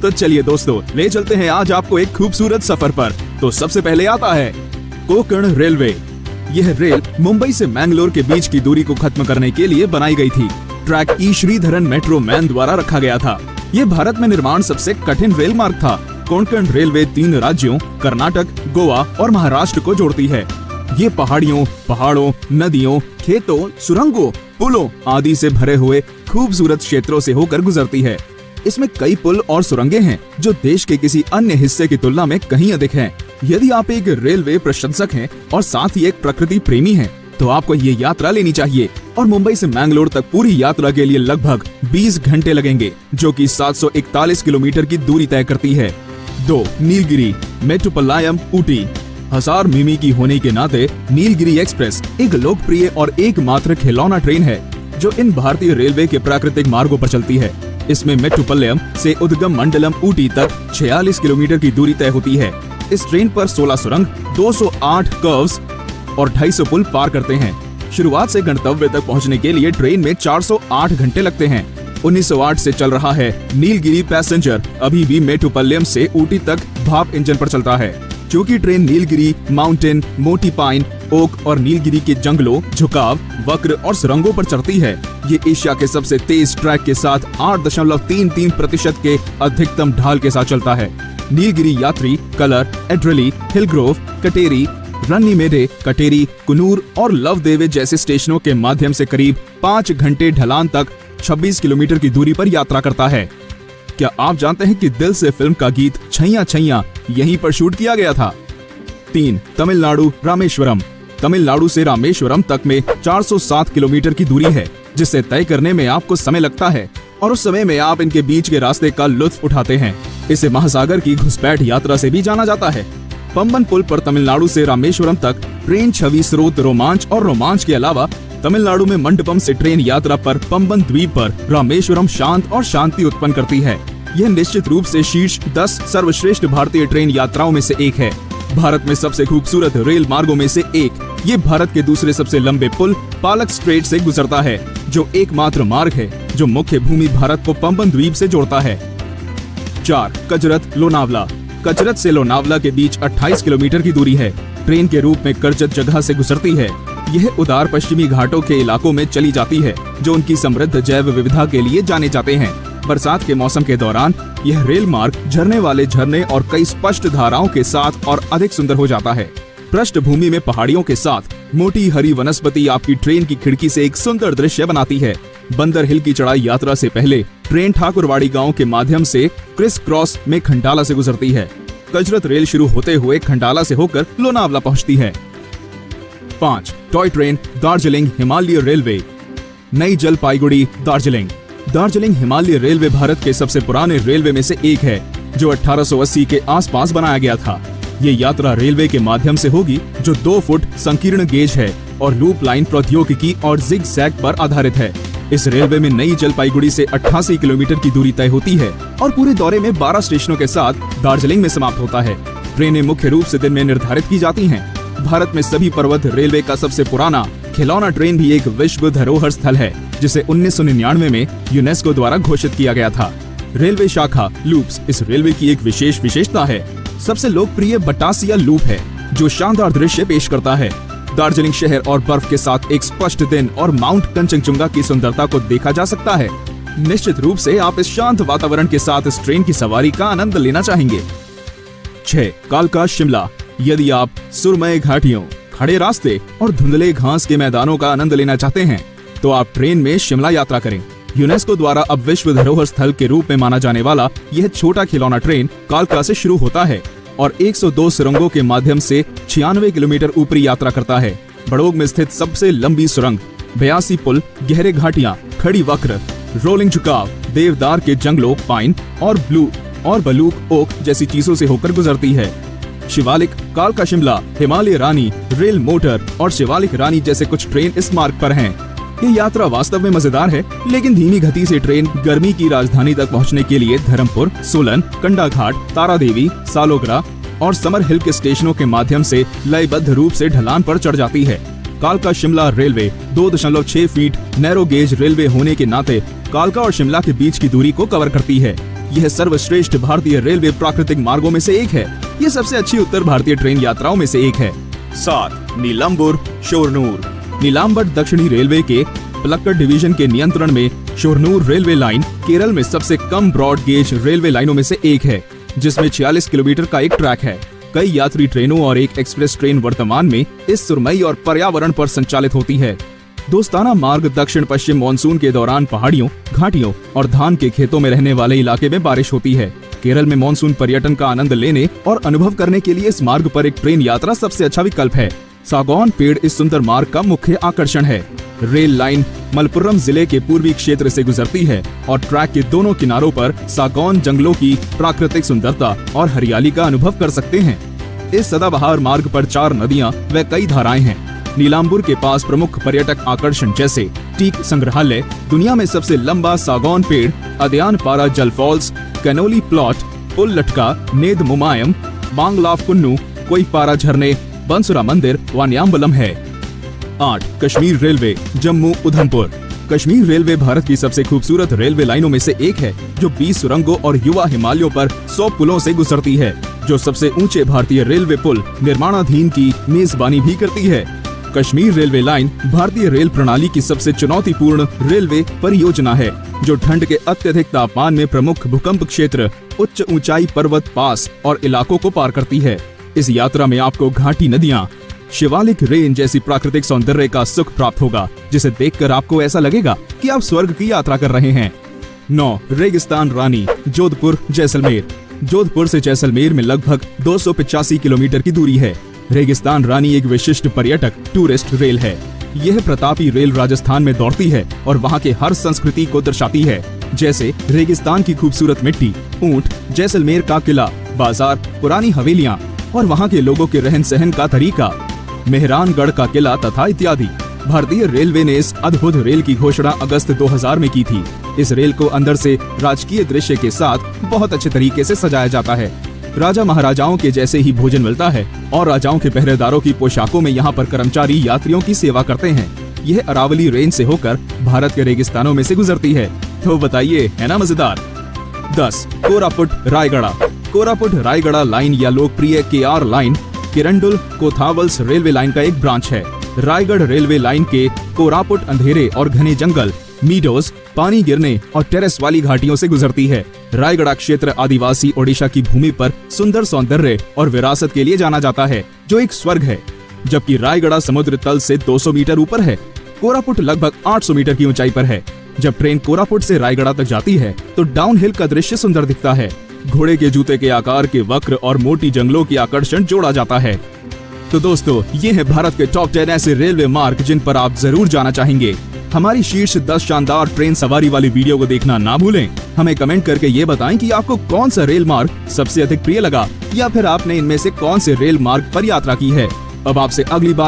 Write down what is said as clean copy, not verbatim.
तो चलिए दोस्तों, ले चलते हैं आज आपको एक खूबसूरत सफर पर। तो सबसे पहले आता है कोंकण रेलवे। यह रेल मुंबई से मैंगलोर के बीच की दूरी को खत्म करने के लिए बनाई गई थी। ट्रैक ई श्रीधरन मेट्रो मैन द्वारा रखा गया था। ये भारत में निर्माण सबसे कठिन रेल मार्ग था। कोंकण रेलवे 3 राज्यों कर्नाटक, गोवा और महाराष्ट्र को जोड़ती है। ये पहाड़ों, नदियों, खेतों, सुरंगों, पुलों आदि से भरे हुए खूबसूरत क्षेत्रों से होकर गुजरती है। इसमें कई पुल और सुरंगें हैं जो देश के किसी अन्य हिस्से की तुलना में कहीं अधिक हैं। यदि आप एक रेलवे प्रशंसक हैं और साथ ही एक प्रकृति प्रेमी हैं, तो आपको ये यात्रा लेनी चाहिए। और मुंबई से मैंगलोर तक पूरी यात्रा के लिए लगभग 20 घंटे लगेंगे, जो कि 741 किलोमीटर की दूरी तय करती है। 2. नीलगिरी मेट्टुपलायम ऊटी। हजार मिमी की होने के नाते नीलगिरी एक्सप्रेस एक लोकप्रिय और एकमात्र खिलौना ट्रेन है जो इन भारतीय रेलवे के प्राकृतिक मार्गों पर चलती है। इसमें मेट्टुपलायम से उद्गम मंडलम ऊटी तक 46 किलोमीटर की दूरी तय होती है। इस ट्रेन पर 16 सुरंग, 208 कर्व्स और 250 पुल पार करते हैं। शुरुआत से गंतव्य तक पहुंचने के लिए ट्रेन में 408 घंटे लगते हैं। 1908 से चल रहा है नीलगिरी पैसेंजर अभी भी मेट्टुपलायम से ऊटी तक भाप इंजन पर चलता है। क्योंकि ट्रेन नीलगिरी, माउंटेन, मोटी पाइन, ओक और नीलगिरी के जंगलों, झुकाव, वक्र और सुरंगों पर चलती है। ये एशिया के सबसे तेज ट्रैक के साथ 8.33% के अधिकतम ढाल के साथ चलता है। नीलगिरी यात्री कलर, एड्रेली, हिलग्रोव, कटेरी, रन्नीमेडे, कटेरी, कुनूर और लवदेवे जैसे स्टेशनों के माध्यम से करीब 5 घंटे ढलान तक 26 किलोमीटर की दूरी पर यात्रा करता है। क्या आप जानते हैं कि दिल से फिल्म का गीत छैया छैया यहीं पर शूट किया गया था? 3. तमिलनाडु रामेश्वरम। तमिलनाडु से रामेश्वरम तक में 407 किलोमीटर की दूरी है, जिसे तय करने में आपको समय लगता है और उस समय में आप इनके बीच के रास्ते का लुत्फ उठाते हैं। इसे महासागर की घुसपैठ यात्रा से भी जाना जाता है। पंबन पुल पर तमिलनाडु से रामेश्वरम तक ट्रेन छवि, स्रोत, रोमांच और रोमांच के अलावा तमिलनाडु में मंडपम से ट्रेन यात्रा पर पंबन द्वीप पर रामेश्वरम शांत और शांति उत्पन्न करती है। यह निश्चित रूप से शीर्ष 10 सर्वश्रेष्ठ भारतीय ट्रेन यात्राओं में से एक है। भारत में सबसे खूबसूरत रेल मार्गों में से एक। ये भारत के दूसरे सबसे लंबे पुल पालक स्ट्रेट से गुजरता है, जो एकमात्र मार्ग है जो मुख्य भूमि भारत को पंबन द्वीप से जोड़ता है। 4. कजरत लोनावला। कजरत से लोनावला के बीच 28 किलोमीटर की दूरी है। ट्रेन के रूप में करजत जगह से गुजरती है। यह उदार पश्चिमी घाटों के इलाकों में चली जाती है, जो उनकी समृद्ध जैव विविधता के लिए जाने जाते हैं। बरसात के मौसम के दौरान यह रेल मार्ग झरने वाले झरने और कई स्पष्ट धाराओं के साथ और अधिक सुंदर हो जाता है। पृष्ठभूमि में पहाड़ियों के साथ मोटी हरी वनस्पति आपकी ट्रेन की खिड़की से एक सुंदर दृश्य बनाती है। बंदर हिल की चढ़ाई यात्रा से पहले ट्रेन ठाकुरवाड़ी गांव के माध्यम से क्रिस क्रॉस में खंडाला से गुजरती है। कजरत रेल शुरू होते हुए खंडाला से होकर लोनावला पहुंचती है। 5. Toy train Darjeeling Himalaya railway. नई जलपाईगुड़ी दार्जिलिंग। दार्जिलिंग हिमालय रेलवे भारत के सबसे पुराने रेलवे में से एक है, जो 1880 के आसपास बनाया गया था। ये यात्रा रेलवे के माध्यम से होगी, जो 2 फुट संकीर्ण गेज है और लूप लाइन प्रौद्योगिकी और जिग जैग पर आधारित है। इस रेलवे में नई जलपाईगुड़ी से 88 किलोमीटर की दूरी तय होती है और पूरे दौरे में 12 स्टेशनों के साथ दार्जिलिंग में समाप्त होता है। ट्रेनें मुख्य रूप से दिन में निर्धारित की जाती हैं। भारत में सभी पर्वत रेलवे का सबसे पुराना खिलौना ट्रेन भी एक विश्व धरोहर स्थल है, जिसे 1999 में यूनेस्को द्वारा घोषित किया गया था। रेलवे शाखा लूप्स इस रेलवे की एक विशेष विशेषता है। सबसे लोकप्रिय बटासिया लूप है, जो शानदार दृश्य पेश करता है। दार्जिलिंग शहर और बर्फ के साथ एक स्पष्ट दिन और माउंट कंचनजुंगा की सुंदरता को देखा जा सकता है। निश्चित रूप से आप इस शांत वातावरण के साथ इस ट्रेन की सवारी का आनंद लेना चाहेंगे। 6. कालका शिमला। यदि आप सुरमय घाटियों, खड़े रास्ते और धुंधले घास के मैदानों का आनंद लेना चाहते हैं, तो आप ट्रेन में शिमला यात्रा करें। यूनेस्को द्वारा अब विश्व धरोहर स्थल के रूप में माना जाने वाला यह छोटा खिलौना ट्रेन कालका से शुरू होता है और 102 सुरंगों के माध्यम से 96 किलोमीटर ऊपरी यात्रा करता है। बड़ोग में स्थित सबसे लंबी सुरंग, 82 पुल, गहरे घाटियां, खड़ी वक्र, रोलिंग झुकाव, देवदार के जंगलों, पाइन और ब्लू और बलूक ओक जैसी चीजों से होकर गुजरती है। शिवालिक, कालका शिमला, हिमालय रानी, रेल मोटर और शिवालिक रानी जैसे कुछ ट्रेन इस मार्ग पर हैं। ये यात्रा वास्तव में मजेदार है, लेकिन धीमी गति से ट्रेन गर्मी की राजधानी तक पहुंचने के लिए धर्मपुर, सोलन, कंडाघाट, तारादेवी, सालोग्रा और समर हिल के स्टेशनों के माध्यम से लयबद्ध रूप से ढलान पर चढ़ जाती है। कालका Shimla railway 2.6 feet narrow gauge railway होने के नाते कालका और शिमला के बीच की दूरी को कवर करती है। यह सर्वश्रेष्ठ भारतीय रेलवे प्राकृतिक मार्गों में से एक है। यह सबसे अच्छी उत्तर भारतीय ट्रेन यात्राओं में से एक है। 7. नीलम्बुर शोरनूर। नीलाम्बर दक्षिणी रेलवे के पलक्कड डिवीजन के नियंत्रण में शोरनूर रेलवे लाइन केरल में सबसे कम ब्रॉड गेज रेलवे लाइनों में से एक है, जिसमें 46 किलोमीटर का एक ट्रैक है। कई यात्री ट्रेनों और एक एक्सप्रेस ट्रेन वर्तमान में इस सुरमई और पर्यावरण पर संचालित होती है। दोस्ताना मार्ग दक्षिण पश्चिम मानसून के दौरान पहाड़ियों, घाटियों और धान के खेतों में रहने वाले इलाके में बारिश होती है। केरल में मानसून पर्यटन का आनंद लेने और अनुभव करने के लिए इस मार्ग पर एक ट्रेन यात्रा सबसे अच्छा विकल्प है। सागौन पेड़ इस सुंदर मार्ग का मुख्य आकर्षण है। रेल लाइन मलप्पुरम जिले के पूर्वी क्षेत्र से गुजरती है और ट्रैक के दोनों किनारों पर सागौन जंगलों की प्राकृतिक सुंदरता और हरियाली का अनुभव कर सकते हैं। इस सदाबहार मार्ग पर 4 नदियां व कई धाराएं हैं। नीलाम्बुर के पास प्रमुख पर्यटक आकर्षण जैसे टीक संग्रहालय, दुनिया में सबसे लंबा सागौन पेड़, अदयान पारा जल फॉल्स, कैनोली प्लॉट, पुल लटका, नेद मुमायम, बांगलाफ कुन्नू, कोई पारा झरने, बंसुरा मंदिर व न्याम्बलम है। 8. कश्मीर रेलवे जम्मू उधमपुर। कश्मीर रेलवे भारत की सबसे खूबसूरत रेलवे लाइनों में से एक है, जो 20 सुरंगों और युवा हिमालयों पर 100 पुलों से गुजरती है, जो सबसे ऊंचे भारतीय रेलवे पुल निर्माणाधीन की मेजबानी भी करती है। कश्मीर रेलवे लाइन भारतीय रेल प्रणाली की सबसे चुनौतीपूर्ण रेलवे परियोजना है, जो ठंड के अत्यधिक तापमान में प्रमुख भूकंप क्षेत्र, उच्च ऊंचाई पर्वत पास और इलाकों को पार करती है। इस यात्रा में आपको घाटी नदियां, शिवालिक रेंज जैसी प्राकृतिक सौंदर्य का सुख प्राप्त होगा, जिसे देखकर आपको ऐसा लगेगा कि आप स्वर्ग की यात्रा कर रहे हैं। 9. रेगिस्तान रानी जोधपुर जैसलमेर। जोधपुर से जैसलमेर में लगभग 285 किलोमीटर की दूरी है। रेगिस्तान रानी एक विशिष्ट पर्यटक टूरिस्ट रेल है। यह प्रतापी रेल राजस्थान में दौड़ती है और वहाँ के हर संस्कृति को दर्शाती है, जैसे रेगिस्तान की खूबसूरत मिट्टी, ऊंट, जैसलमेर का किला, बाजार, पुरानी हवेलियाँ और वहाँ के लोगों के रहन सहन का तरीका, मेहरानगढ़ का किला तथा इत्यादि। भारतीय रेलवे ने इस अद्भुत रेल की घोषणा अगस्त 2000 में की थी। इस रेल को अंदर से राजकीय दृश्य के साथ बहुत अच्छे तरीके से सजाया जाता है। राजा महाराजाओं के जैसे ही भोजन मिलता है और राजाओं के पहरेदारों की पोशाकों में यहाँ पर कर्मचारी यात्रियों की सेवा करते हैं। यह अरावली रेंज से होकर भारत के रेगिस्तानों में से गुजरती है। तो बताइए, है ना मजेदार। 10. कोरापुट रायगढ़। कोरापुट रायगढ़ लाइन या लोकप्रिय KR लाइन किरंडुल कोथावल्स रेलवे लाइन का एक ब्रांच है। रायगढ़ रेलवे लाइन के कोरापुट अंधेरे और घने जंगल, मीडोज, पानी गिरने और टेरेस वाली घाटियों से गुजरती है। रायगढ़ क्षेत्र आदिवासी ओडिशा की भूमि पर सुंदर सौंदर्य और विरासत के लिए जाना जाता है, जो एक स्वर्ग है। जबकि रायगढ़ समुद्र तल से 200 मीटर ऊपर है। कोरापुट लगभग 800 मीटर की ऊंचाई पर है। जब ट्रेन कोरापुट से रायगढ़ तक जाती है तो डाउनहिल का दृश्य सुंदर दिखता है। घोड़े के जूते के आकार के वक्र और मोटी जंगलों की आकर्षण जोड़ा जाता है। तो दोस्तों, ये है भारत के टॉप 10 ऐसे रेलवे मार्ग जिन पर आप जरूर जाना चाहेंगे। हमारी शीर्ष 10 शानदार ट्रेन सवारी वाली वीडियो को देखना ना भूलें। हमें कमेंट करके ये बताएं कि आपको कौन सा रेल मार्ग सबसे अधिक प्रिय लगा, या फिर आपने इनमें से कौन से रेल मार्ग पर यात्रा की है। अब आपसे अगली बार